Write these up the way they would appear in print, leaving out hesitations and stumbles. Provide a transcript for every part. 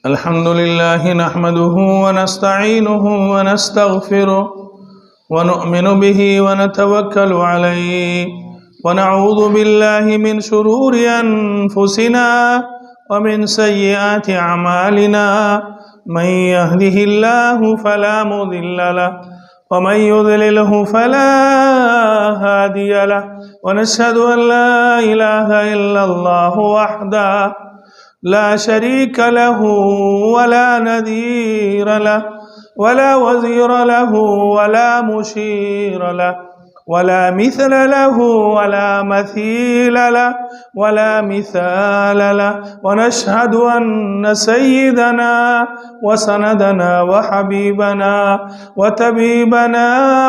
الحمد لله نحمده ونستعينه ونستغفره ونؤمن به ونتوكل عليه ونعوذ بالله من شرور أنفسنا ومن سيئات أعمالنا من يهده الله فلا مضل له ومن يضلله فلا هادي له ونشهد أن لا إله إلا الله وحده لا شريك له ولا نذير له ولا وزير له ولا مشير له ولا مثل له ولا مثيل له ولا مثال له ونشهد أن سيدنا وسندنا وحبيبنا وطبيبنا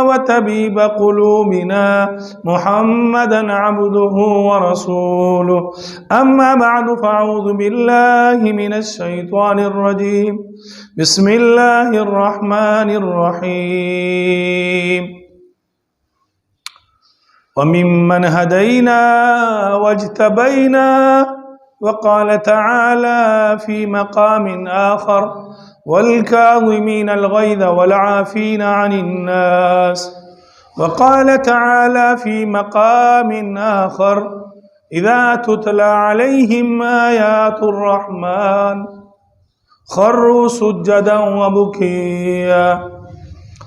وطبيب قلوبنا محمدا عبده ورسوله أما بعد فأعوذ بالله من الشيطان الرجيم بسم الله الرحمن الرحيم وممن هدينا واجتبينا وقال تعالى في مقام آخر والكاظمين الغيظ والعافين عن الناس وقال تعالى في مقام آخر إذا تتلى عليهم آيات الرحمن خروا سجدا وبكيا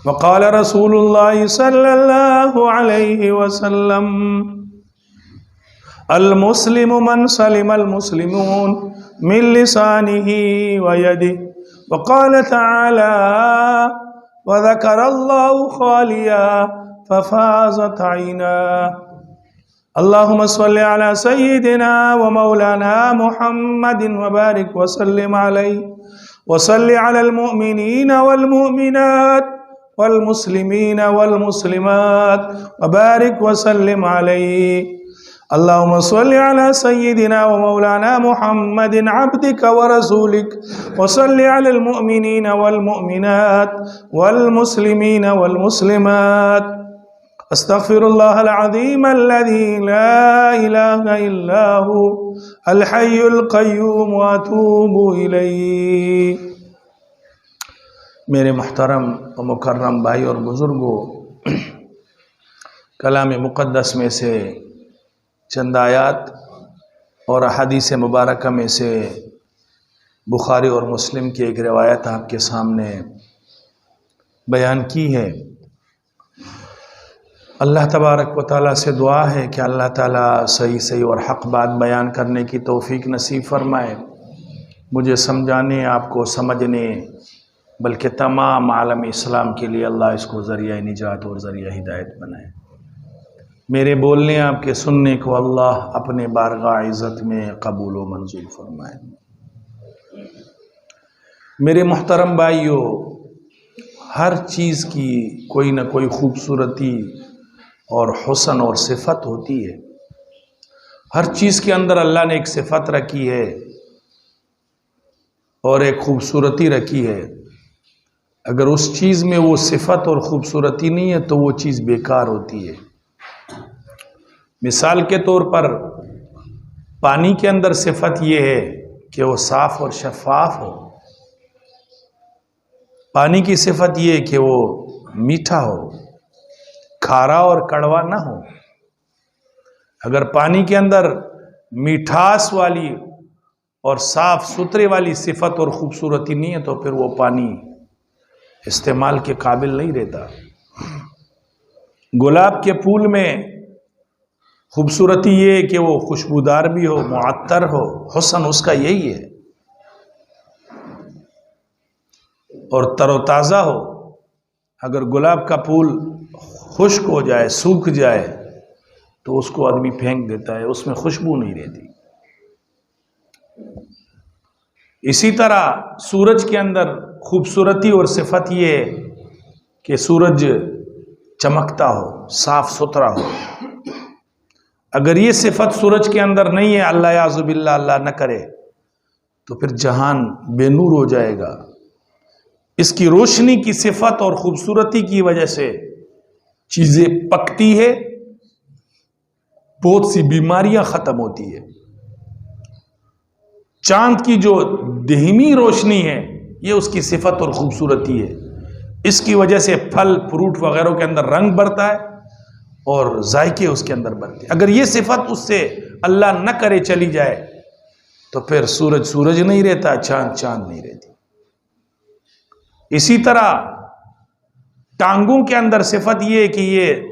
وقال رسول الله صلى الله عليه وسلم المسلم من سلم المسلمون من لسانه ويده وقال تعالى وذكر الله خاليا ففازت عيناه اللهم صل على سيدنا ومولانا محمد وبارك وسلم عليه وصل على المؤمنين والمؤمنات والمسلمين والمسلمات وبارك وسلم عليه اللهم صل على سيدنا ومولانا محمد عبدك ورسولك وصل على المؤمنين والمؤمنات والمسلمين والمسلمات استغفر الله العظيم الذي لا إله إلا هو الحي القيوم وأتوب إليه. میرے محترم و مکرم بھائی اور بزرگوں، کلام مقدس میں سے چند آیات اور احادیث مبارکہ میں سے بخاری اور مسلم کی ایک روایت آپ کے سامنے بیان کی ہے۔ اللہ تبارک و تعالیٰ سے دعا ہے کہ اللہ تعالیٰ صحیح اور حق بات بیان کرنے کی توفیق نصیب فرمائے، مجھے سمجھانے، آپ کو سمجھنے، بلکہ تمام عالم اسلام کے لیے اللہ اس کو ذریعہ نجات اور ذریعہ ہدایت بنائے۔ میرے بولنے، آپ کے سننے کو اللہ اپنے بارگاہ عزت میں قبول و منظور فرمائے۔ میرے محترم بھائیو، ہر چیز کی کوئی نہ کوئی خوبصورتی اور حسن اور صفت ہوتی ہے۔ ہر چیز کے اندر اللہ نے ایک صفت رکھی ہے اور ایک خوبصورتی رکھی ہے۔ اگر اس چیز میں وہ صفت اور خوبصورتی نہیں ہے تو وہ چیز بیکار ہوتی ہے۔ مثال کے طور پر پانی کے اندر صفت یہ ہے کہ وہ صاف اور شفاف ہو، پانی کی صفت یہ ہے کہ وہ میٹھا ہو، کھارا اور کڑوا نہ ہو۔ اگر پانی کے اندر میٹھاس والی اور صاف ستھرے والی صفت اور خوبصورتی نہیں ہے تو پھر وہ پانی استعمال کے قابل نہیں رہتا۔ گلاب کے پھول میں خوبصورتی یہ ہے کہ وہ خوشبودار بھی ہو، معطر ہو، حسن اس کا یہی ہے، اور تر و تازہ ہو۔ اگر گلاب کا پھول خشک ہو جائے، سوکھ جائے تو اس کو آدمی پھینک دیتا ہے، اس میں خوشبو نہیں رہتی۔ اسی طرح سورج کے اندر خوبصورتی اور صفت یہ ہے کہ سورج چمکتا ہو، صاف ستھرا ہو۔ اگر یہ صفت سورج کے اندر نہیں ہے، اللہ یعوذ باللہ، اللہ نہ کرے، تو پھر جہان بے نور ہو جائے گا۔ اس کی روشنی کی صفت اور خوبصورتی کی وجہ سے چیزیں پکتی ہے، بہت سی بیماریاں ختم ہوتی ہے۔ چاند کی جو دھیمی روشنی ہے، یہ اس کی صفت اور خوبصورتی ہے۔ اس کی وجہ سے پھل فروٹ وغیرہ کے اندر رنگ بڑھتا ہے اور ذائقے اس کے اندر بڑھتے ہیں۔ اگر یہ صفت اس سے اللہ نہ کرے چلی جائے تو پھر سورج سورج نہیں رہتا، چاند چاند نہیں رہتی۔ اسی طرح ٹانگوں کے اندر صفت یہ ہے کہ یہ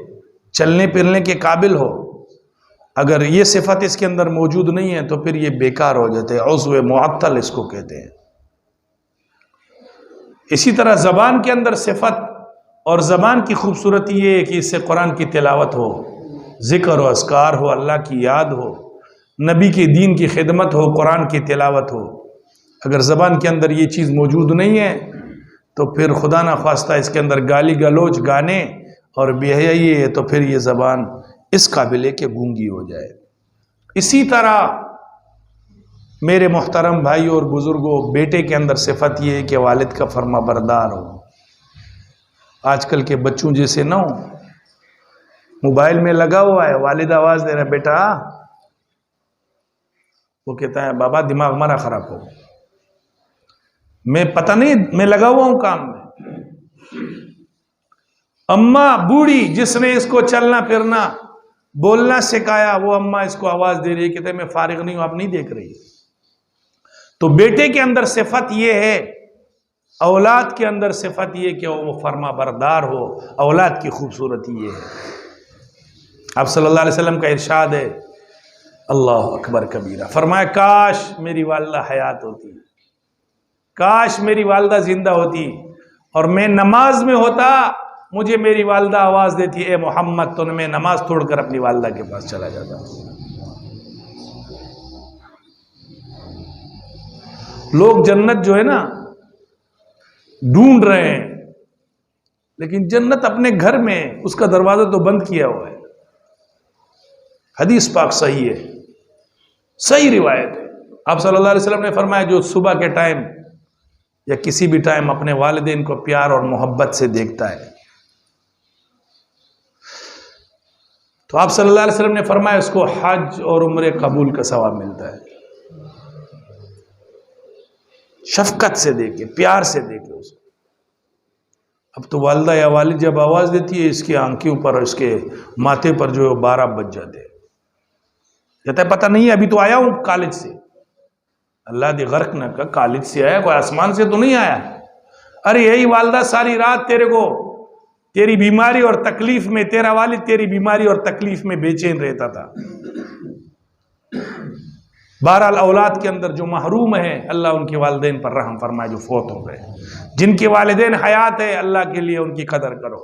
چلنے پھرنے کے قابل ہو، اگر یہ صفت اس کے اندر موجود نہیں ہے تو پھر یہ بیکار ہو جاتے ہیں، عضو معطل اس کو کہتے ہیں۔ اسی طرح زبان کے اندر صفت اور زبان کی خوبصورتی یہ ہے کہ اس سے قرآن کی تلاوت ہو، ذکر و اذکار ہو، اللہ کی یاد ہو، نبی کے دین کی خدمت ہو، قرآن کی تلاوت ہو۔ اگر زبان کے اندر یہ چیز موجود نہیں ہے تو پھر خدا نہ خواستہ اس کے اندر گالی گلوچ، گانے اور بے حیائی ہے، تو پھر یہ زبان اس قابل ہے کہ گونگی ہو جائے۔ اسی طرح میرے محترم بھائی اور بزرگوں، بیٹے کے اندر صفت یہ ہے کہ والد کا فرما بردار ہو۔ آج کل کے بچوں جیسے نہ ہو، موبائل میں لگا ہوا ہے، والد آواز دے رہا ہے، بیٹا، وہ کہتا ہے بابا دماغ ہمارا خراب ہو، میں پتہ نہیں، میں لگا ہوا ہوں کام میں۔ اماں بوڑھی جس نے اس کو چلنا پھرنا بولنا سکھایا، وہ اماں اس کو آواز دے رہی ہے، کہتے ہیں میں فارغ نہیں ہوں، آپ نہیں دیکھ رہی۔ تو بیٹے کے اندر صفت یہ ہے، اولاد کے اندر صفت یہ کہ وہ فرما بردار ہو، اولاد کی خوبصورتی یہ ہے۔ آپ صلی اللہ علیہ وسلم کا ارشاد ہے، اللہ اکبر کبیرہ، فرمایا کاش میری والدہ حیات ہوتی، کاش میری والدہ زندہ ہوتی اور میں نماز میں ہوتا، مجھے میری والدہ آواز دیتی اے محمد، تو میں نماز چھوڑ کر اپنی والدہ کے پاس چلا جاتا۔ لوگ جنت جو ہے نا ڈھونڈ رہے ہیں، لیکن جنت اپنے گھر میں، اس کا دروازہ تو بند کیا ہوا ہے۔ حدیث پاک صحیح ہے، صحیح روایت ہے۔ آپ صلی اللہ علیہ وسلم نے فرمایا جو صبح کے ٹائم یا کسی بھی ٹائم اپنے والدین کو پیار اور محبت سے دیکھتا ہے، تو آپ صلی اللہ علیہ وسلم نے فرمایا اس کو حج اور عمرے قبول کا ثواب ملتا ہے۔ شفقت سے دیکھے، پیار سے دیکھے اس کو۔ اب تو والدہ یا والد جب آواز دیتی ہے، اس کی آنکھوں پر اور اس کے ماتھے پر جو 12 بج جاتے ہیں، کہتا ہے پتہ نہیں، ابھی تو آیا ہوں کالج سے۔ اللہ دی غرق نہ کر، کالج سے آیا، کوئی آسمان سے تو نہیں آیا۔ ارے یہی والدہ ساری رات تیرے کو تیری بیماری اور تکلیف میں، تیرا والد تیری بیماری اور تکلیف میں بے چین رہتا تھا۔ بہرحال اولاد کے اندر جو محروم ہیں، اللہ ان کے والدین پر رحم فرمائے جو فوت ہو گئے۔ جن کے والدین حیات ہے، اللہ کے لیے ان کی قدر کرو،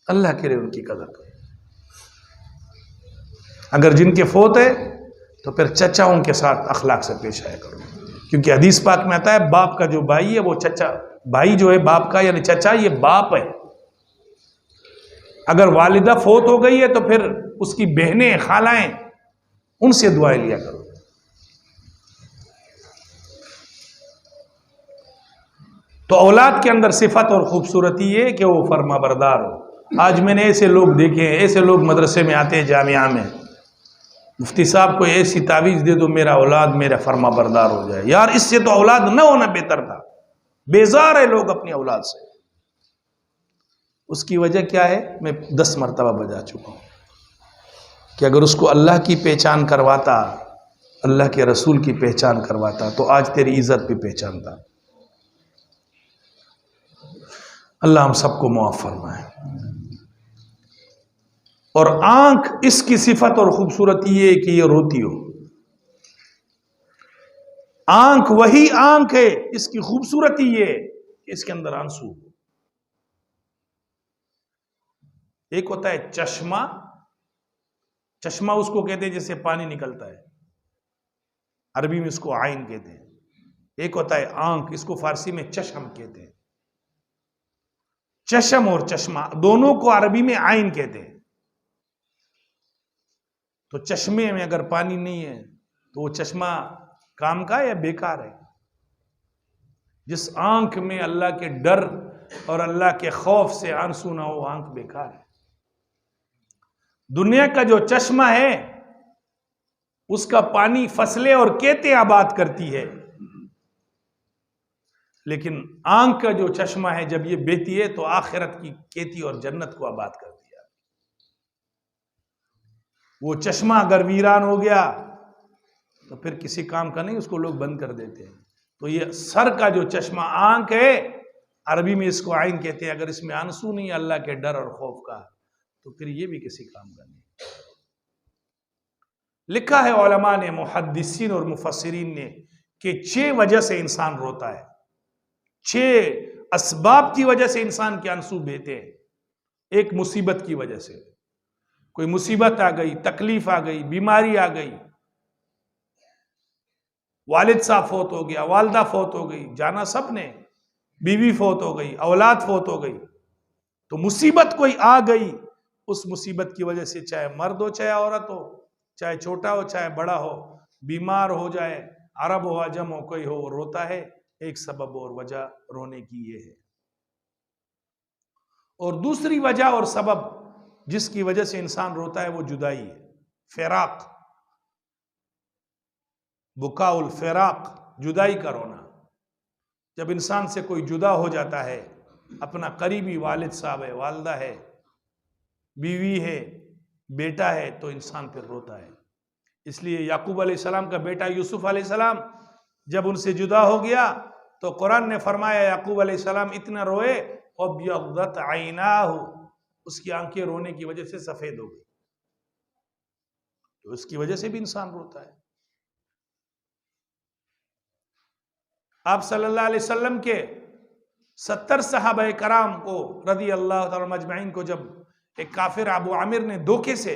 اللہ کے لیے ان کی قدر کرو۔ اگر جن کے فوت ہے تو پھر چچاؤں کے ساتھ اخلاق سے پیش آیا کرو، کیونکہ حدیث پاک میں آتا ہے باپ کا جو بھائی ہے وہ چچا، بھائی جو ہے باپ کا یعنی چچا، یہ باپ ہے۔ اگر والدہ فوت ہو گئی ہے تو پھر اس کی بہنیں، خالائیں، ان سے دعائیں لیا کرو۔ تو اولاد کے اندر صفت اور خوبصورتی یہ کہ وہ فرما بردار ہو۔ آج میں نے ایسے لوگ دیکھے ہیں، ایسے لوگ مدرسے میں آتے ہیں، جامعہ میں، مفتی صاحب کو ایسی تعویذ دے دو میرا اولاد میرا فرما بردار ہو جائے۔ یار اس سے تو اولاد نہ ہونا بہتر تھا۔ بیزار ہے لوگ اپنی اولاد سے۔ اس کی وجہ کیا ہے؟ میں 10 مرتبہ بجا چکا ہوں کہ اگر اس کو اللہ کی پہچان کرواتا، اللہ کے رسول کی پہچان کرواتا، تو آج تیری عزت بھی پہچانتا۔ اللہ ہم سب کو معاف فرمائے۔ اور آنکھ، اس کی صفت اور خوبصورتی یہ کہ یہ روتی ہو۔ آنکھ وہی آنکھ ہے، اس کی خوبصورتی یہ کہ اس کے اندر آنسو۔ ایک ہوتا ہے چشمہ، چشمہ اس کو کہتے ہیں جس سے پانی نکلتا ہے، عربی میں اس کو عین کہتے ہیں۔ ایک ہوتا ہے آنکھ، اس کو فارسی میں چشم کہتے ہیں۔ چشم اور چشمہ دونوں کو عربی میں عین کہتے ہیں. تو چشمے میں اگر پانی نہیں ہے تو وہ چشمہ کام کا یا بیکار ہے؟ جس آنکھ میں اللہ کے ڈر اور اللہ کے خوف سے آنسو نہ ہو، آنکھ بیکار ہے. دنیا کا جو چشمہ ہے اس کا پانی فصلیں اور کھیتیں آباد کرتی ہے، لیکن آنکھ کا جو چشمہ ہے جب یہ بہتی ہے تو آخرت کی کھیتی اور جنت کو آباد کرتی ہے. وہ چشمہ اگر ویران ہو گیا تو پھر کسی کام کا نہیں، اس کو لوگ بند کر دیتے ہیں. تو یہ سر کا جو چشمہ آنکھ ہے، عربی میں اس کو عین کہتے ہیں. اگر اس میں آنسو نہیں اللہ کے ڈر اور خوف کا تو پھر یہ بھی کسی کام کا نہیں. لکھا ہے علماء نے، محدثین اور مفسرین نے، کہ 6 وجہ سے انسان روتا ہے. 6 اسباب کی وجہ سے انسان کے آنسو بہتے ہیں. ایک مصیبت کی وجہ سے، کوئی مصیبت آ گئی، تکلیف آ گئی، بیماری آ گئی، والد صاحب فوت ہو گیا، والدہ فوت ہو گئی، جانا سب نے، بیوی فوت ہو گئی، اولاد فوت ہو گئی. تو مصیبت کوئی آ گئی، اس مصیبت کی وجہ سے چاہے مرد ہو چاہے عورت ہو، چاہے چھوٹا ہو چاہے بڑا ہو، بیمار ہو جائے، عرب ہو عجم ہو، کوئی ہو، وہ روتا ہے. ایک سبب اور وجہ رونے کی یہ ہے. اور دوسری وجہ اور سبب جس کی وجہ سے انسان روتا ہے وہ جدائی ہے، فراق، بکاء الفراق، جدائی کا رونا. جب انسان سے کوئی جدا ہو جاتا ہے، اپنا قریبی والد صاحب ہے، والدہ ہے، بیوی ہے، بیٹا ہے، تو انسان پھر روتا ہے. اس لیے یعقوب علیہ السلام کا بیٹا یوسف علیہ السلام جب ان سے جدا ہو گیا تو قرآن نے فرمایا یعقوب علیہ السلام اتنا روئے وَابْيَضَّتْ عَيْنَاهُ، اس کی آنکھیں رونے کی وجہ سے سفید ہو گئی. تو اس کی وجہ سے بھی انسان روتا ہے. آپ صلی اللہ علیہ وسلم کے 70 صحابہ کرام کو رضی اللہ تعالی مجمعین کو جب ایک کافر ابو عامر نے دھوکے سے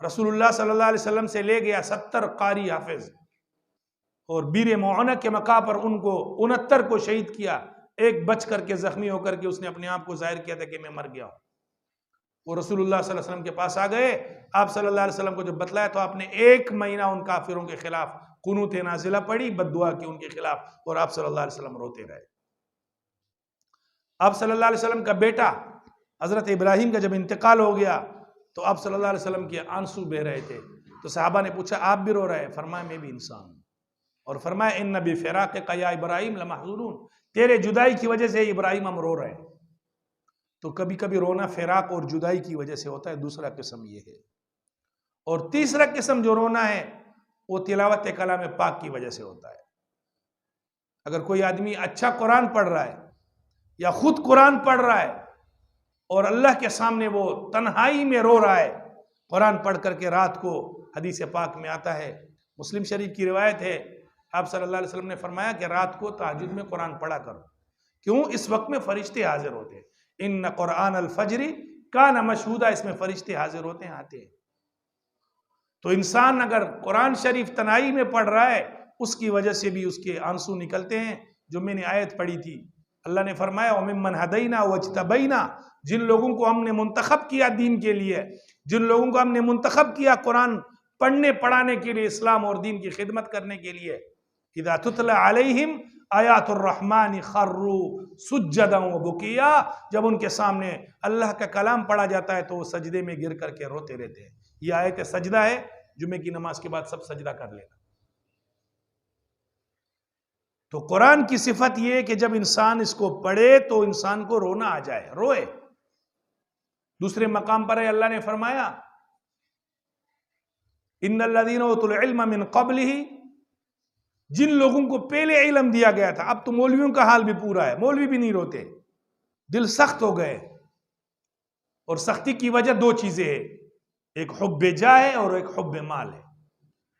رسول اللہ صلی اللہ علیہ وسلم سے لے گیا، 70 قاری حافظ، اور بیر معونہ کے موقع پر ان کو 69 کو شہید کیا. ایک بچ کر کے زخمی ہو کر کے اس نے اپنے آپ کو ظاہر کیا تھا کہ میں مر گیا ہوں. وہ رسول اللہ صلی اللہ علیہ وسلم کے پاس آ گئے. آپ صلی اللہ علیہ وسلم کو جب بتلایا تو آپ نے 1 مہینہ ان کافروں کے خلاف قنوت نازلہ پڑھی، بد دعا کی ان کے خلاف، اور آپ صلی اللہ علیہ وسلم روتے رہے. آپ صلی اللہ علیہ وسلم کا بیٹا حضرت ابراہیم کا جب انتقال ہو گیا تو آپ صلی اللہ علیہ وسلم کے آنسو بہ رہے تھے. تو صحابہ نے پوچھا آپ بھی رو رہے؟ فرمایا میں بھی انسان ہوں. اور فرمایا ان بفراقک یا ابراہیم لمحزونون، تیرے جدائی کی وجہ سے ابراہیم ہم رو رہے ہیں. تو کبھی کبھی رونا فراق اور جدائی کی وجہ سے ہوتا ہے. دوسرا قسم یہ ہے. اور تیسرا قسم جو رونا ہے وہ تلاوت کلام پاک کی وجہ سے ہوتا ہے. اگر کوئی آدمی اچھا قرآن پڑھ رہا ہے یا خود قرآن پڑھ رہا ہے اور اللہ کے سامنے وہ تنہائی میں رو رہا ہے قرآن پڑھ کر کے رات کو، حدیث پاک میں آتا ہے، مسلم شریف کی روایت ہے، آپ صلی اللہ علیہ وسلم نے فرمایا کہ رات کو تہجد میں قرآن پڑھا کرو. کیوں؟ اس وقت میں فرشتے حاضر ہوتے ہیں. ان قرآن الفجر کان مشہودا، اس میں فرشتے حاضر ہوتے ہیں، آتے ہیں. تو انسان اگر قرآن شریف تنہائی میں پڑھ رہا ہے اس کی وجہ سے بھی اس کے آنسو نکلتے ہیں. جو میں نے آیت پڑھی تھی، اللہ نے فرمایا وَمِمَّنْ هَدَيْنَا وَاجْتَبَيْنَا، جن لوگوں کو ہم نے منتخب کیا دین کے لیے، جن لوگوں کو ہم نے منتخب کیا قرآن پڑھنے پڑھانے کے لیے، اسلام اور دین کی خدمت کرنے کے لیے، اذا تتلى علیہم آیات الرحمن خروا سجدا وبکیا، جب ان کے سامنے اللہ کا کلام پڑھا جاتا ہے تو وہ سجدے میں گر کر کے روتے رہتے ہیں. یہ آیت سجدہ ہے، جمعے کی نماز کے بعد سب سجدہ کر لینا. تو قرآن کی صفت یہ ہے کہ جب انسان اس کو پڑھے تو انسان کو رونا آ جائے، روئے. دوسرے مقام پر ہے اللہ نے فرمایا ان الذین اوتوا العلم من قبلہ، جن لوگوں کو پہلے علم دیا گیا تھا. اب تو مولویوں کا حال بھی پورا ہے، مولوی بھی نہیں روتے، دل سخت ہو گئے. اور سختی کی وجہ 2 چیزیں ہیں، ایک حب جاہ ہے اور ایک حب مال ہے.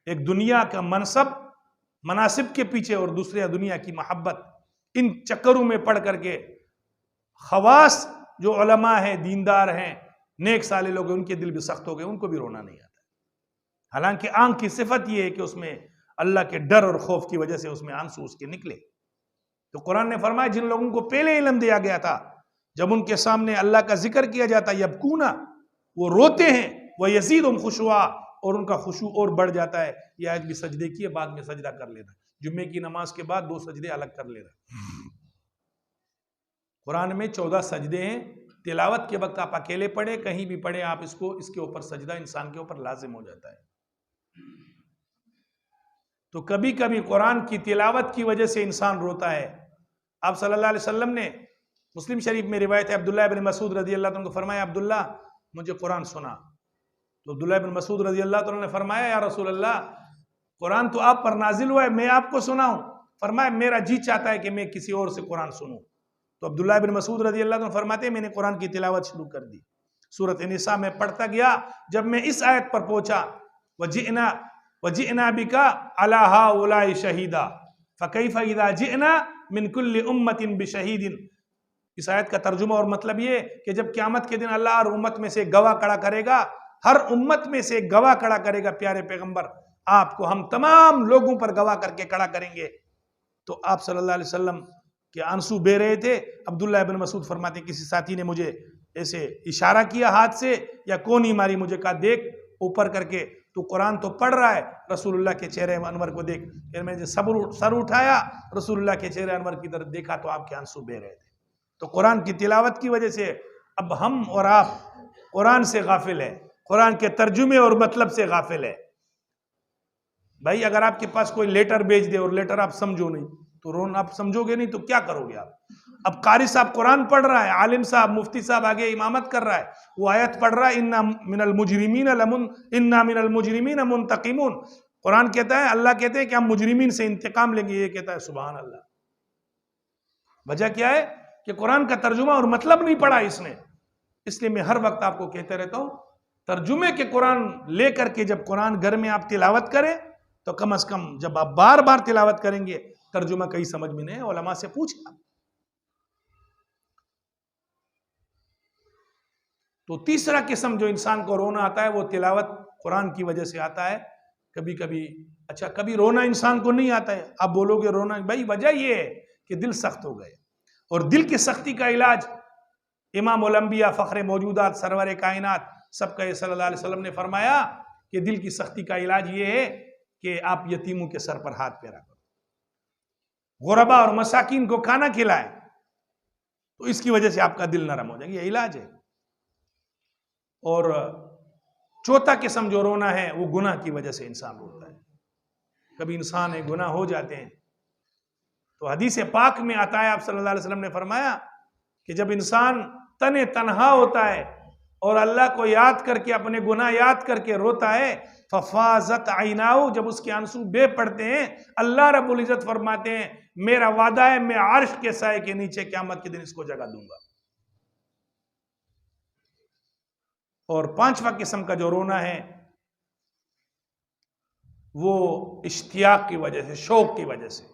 ایک دنیا کا منصب مناسب کے پیچھے اور دوسرے دنیا کی محبت. ان چکروں میں پڑھ کر کے خواص جو علماء ہیں، دیندار ہیں، نیک صالح لوگ، ان کے دل بھی سخت ہو گئے، ان کو بھی رونا نہیں آتا. حالانکہ آنکھ کی صفت یہ ہے کہ اس میں اللہ کے ڈر اور خوف کی وجہ سے اس میں آنسو اس کے نکلے. تو قرآن نے فرمایا جن لوگوں کو پہلے علم دیا گیا تھا، جب ان کے سامنے اللہ کا ذکر کیا جاتا ہے یبکون، وہ روتے ہیں، ویزیدہم خشوعا، اور ان کا خشوع اور بڑھ جاتا ہے. یہ آیت بھی سجدے کی ہے، بعد میں سجدہ کر لینا. جمعے کی نماز کے بعد 2 سجدے الگ کر لینا. قرآن میں 14 سجدے ہیں. تلاوت کے وقت آپ اکیلے پڑھیں، کہیں بھی پڑھیں آپ اس کے اوپر سجدہ انسان کے اوپر لازم ہو جاتا ہے. تو کبھی کبھی قرآن کی تلاوت کی وجہ سے انسان روتا ہے. آپ صلی اللہ علیہ وسلم نے مسلم شریف میں روایت ہے، عبداللہ بن مسعود رضی اللہ عنہ کو فرمایا عبداللہ مجھے قرآن سنا. تو عبداللہ بن مسعود رضی اللہ عنہ نے فرمایا یا رسول اللہ قرآن تو آپ پر نازل ہوا ہے، میں آپ کو سناؤں؟ فرمایا میرا جی چاہتا ہے کہ میں کسی اور سے قرآن سنوں. تو عبداللہ بن مسعود رضی اللہ عنہ فرماتے ہیں میں نے قرآن کی تلاوت شروع کر دی. سورۃ النساء میں پڑھتا گیا، جب میں اس آیت پر پہنچا وَجِئْنَا بِكَ عَلَىٰ هَٰؤُلَاءِ شَهِيدًا فَكَيْفَ إِذَا جِئْنَا مِنْ كُلِّ أُمَّةٍ بِشَهِيدٍ. اس آیت کا ترجمہ اور مطلب یہ کہ جب قیامت کے دن اللہ ہر امت میں سے ایک گواہ کھڑا کرے گا، ہر امت میں سے ایک گواہ کھڑا کرے گا، پیارے پیغمبر آپ کو ہم تمام لوگوں پر گواہ کر کے کھڑا کریں گے. تو آپ صلی اللہ علیہ وسلم کے آنسو بہ رہے تھے. عبداللہ بن مسعود فرماتے کسی ساتھی نے مجھے ایسے اشارہ کیا ہاتھ سے یا کونی ماری، مجھے کہا دیکھ اوپر کر کے تو قرآن تو پڑھ رہا ہے، رسول اللہ کے چہرے انور کو دیکھ. پھر میں نے سر اٹھایا، رسول اللہ کے چہرے انور کی طرف دیکھا تو آپ کے آنسو بہ رہے تھے. تو قرآن کی تلاوت کی وجہ سے اب ہم اور آپ قرآن سے غافل ہیں، قرآن کے ترجمے اور مطلب سے غافل ہے. بھائی اگر آپ کے پاس کوئی لیٹر بھیج دے اور لیٹر آپ سمجھو نہیں تو رونا، آپ سمجھو گے نہیں تو کیا کرو گے آپ؟ اب قاری صاحب قرآن پڑھ رہا ہے، عالم صاحب مفتی صاحب آگے امامت کر رہا ہے، وہ آیت پڑھ رہا ہے اِنَّا مِنَ الْمُجْرِمِينَ مُنْتَقِمُونَ. قرآن کہتا ہے، اللہ کہتے ہیں کہ ہم مجرمین سے انتقام لیں گے. یہ کہتا ہے سبحان اللہ. وجہ کیا ہے کہ قرآن کا ترجمہ اور مطلب نہیں پڑھا اس نے. اس لیے میں ہر وقت آپ کو کہتے رہتا ہوں ترجمے کے قرآن لے کر کے جب قرآن گھر میں آپ تلاوت کریں تو کم از کم جب آپ بار بار تلاوت کریں گے ترجمہ کہیں سمجھ میں نہیں، علماء سے پوچھیں. تو تیسرا قسم جو انسان کو رونا آتا ہے وہ تلاوت قرآن کی وجہ سے آتا ہے. کبھی کبھی اچھا کبھی رونا انسان کو نہیں آتا ہے. آپ بولو گے رونا، بھائی وجہ یہ ہے کہ دل سخت ہو گئے، اور دل کی سختی کا علاج امام الانبیاء فخر موجودات سرور کائنات سب کا صلی اللہ علیہ وسلم نے فرمایا کہ دل کی سختی کا علاج یہ ہے کہ آپ یتیموں کے سر پر ہاتھ پھیرا کرو، غربا اور مساکین کو کھانا کھلائیں، تو اس کی وجہ سے آپ کا دل نرم ہو جائے گا. یہ علاج ہے. اور چوتھا قسم جو رونا ہے وہ گناہ کی وجہ سے انسان روتا ہے. کبھی انسان گناہ ہو جاتے ہیں تو حدیث پاک میں آتا ہے، آپ صلی اللہ علیہ وسلم نے فرمایا کہ جب انسان تنہا ہوتا ہے اور اللہ کو یاد کر کے اپنے گناہ یاد کر کے روتا ہے ففاضت عیناؤ، جب اس کے آنسو بے پڑتے ہیں اللہ رب العزت فرماتے ہیں میرا وعدہ ہے میں عرش کے سائے کے نیچے قیامت کے دن اس کو جگہ دوں گا. اور پانچواں قسم کا جو رونا ہے وہ اشتیاق کی وجہ سے، شوق کی وجہ سے.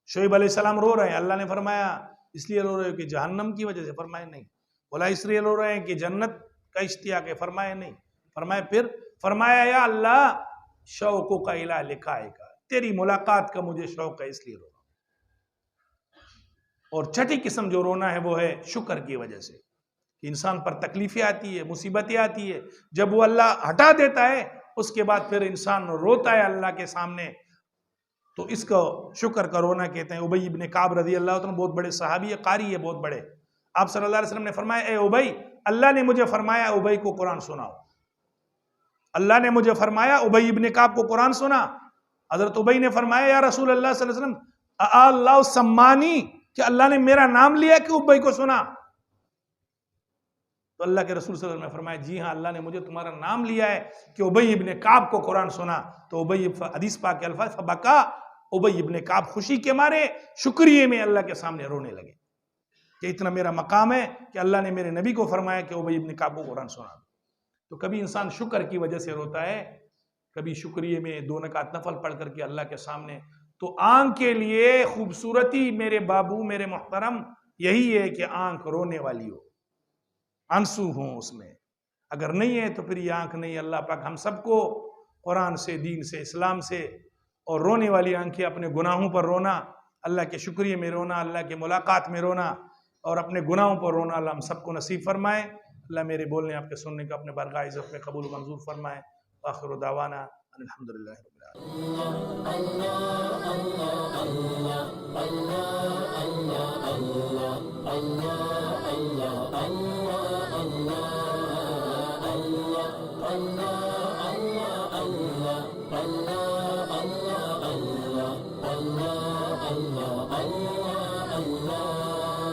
شعیب علیہ السلام رو رہے ہیں، اللہ نے فرمایا اس لیے رو رہے ہو کہ جہنم کی وجہ سے؟ فرمایا نہیں. بولا اس لیے رو رہے ہیں کہ جنت کا اشتیاق ہے؟ فرمایا نہیں. فرمایا پھر؟ فرمایا یا اللہ شوقوں کا الہ لکھائے گا، تیری ملاقات کا مجھے شوق ہے اس لیے رو رہا ہوں. اور چھٹی قسم جو رونا ہے وہ ہے شکر کی وجہ سے، کہ انسان پر تکلیفیں آتی ہے، مصیبتیں آتی ہے، جب وہ اللہ ہٹا دیتا ہے اس کے بعد پھر انسان روتا ہے اللہ کے سامنے، تو اس کو شکر کا رونا کہتے ہیں. ابی ابن کعب رضی اللہ عنہ بہت بڑے صحابی ہے، قاری ہے بہت بڑے. آپ صلی اللہ علیہ وسلم نے فرمایا اے ابی، اللہ نے مجھے فرمایا ابی کو قرآن سناؤ. اللہ نے مجھے فرمایا ابی ابن کعب کو قرآن سنا. حضرت ابی نے فرمایا یا رسول اللہ صلی اللہ علیہ وسلم اللہ سمانی، کہ اللہ نے میرا نام لیا کہ ابی کو سنا؟ تو اللہ کے رسول صلی اللہ علیہ وسلم نے فرمایا جی ہاں اللہ نے مجھے تمہارا نام لیا ہے کہ ابی ابن کعب کو قرآن سنا. تو ابی، حدیث پاک کے الفاظ فبکا ابی ابن کعب خوشی کے مارے شکریہ میں اللہ کے سامنے رونے لگے کہ اتنا میرا مقام ہے کہ اللہ نے میرے نبی کو فرمایا کہ ابی ابن کعب کو قرآن سنا. تو کبھی انسان شکر کی وجہ سے روتا ہے، کبھی شکریہ میں 2 رکعت نفل پڑھ کر کے اللہ کے سامنے. تو آنکھ کے لیے خوبصورتی میرے بابو میرے محترم یہی ہے کہ آنکھ رونے والی ہو، آنسو ہوں اس میں. اگر نہیں ہے تو پھر یہ آنکھ نہیں. اللہ پاک ہم سب کو قرآن سے، دین سے، اسلام سے، اور رونے والی آنکھیں اپنے گناہوں پر رونا، اللہ کے شکریہ میں رونا، اللہ کے ملاقات میں رونا، اور اپنے گناہوں پر رونا اللہ ہم سب کو نصیب فرمائے. اللہ میرے بولنے آپ کے سننے کا اپنے بارگاہ عزت میں قبول و منظور فرمائے. آخر دعوانا الحمدللہ رب العالمین.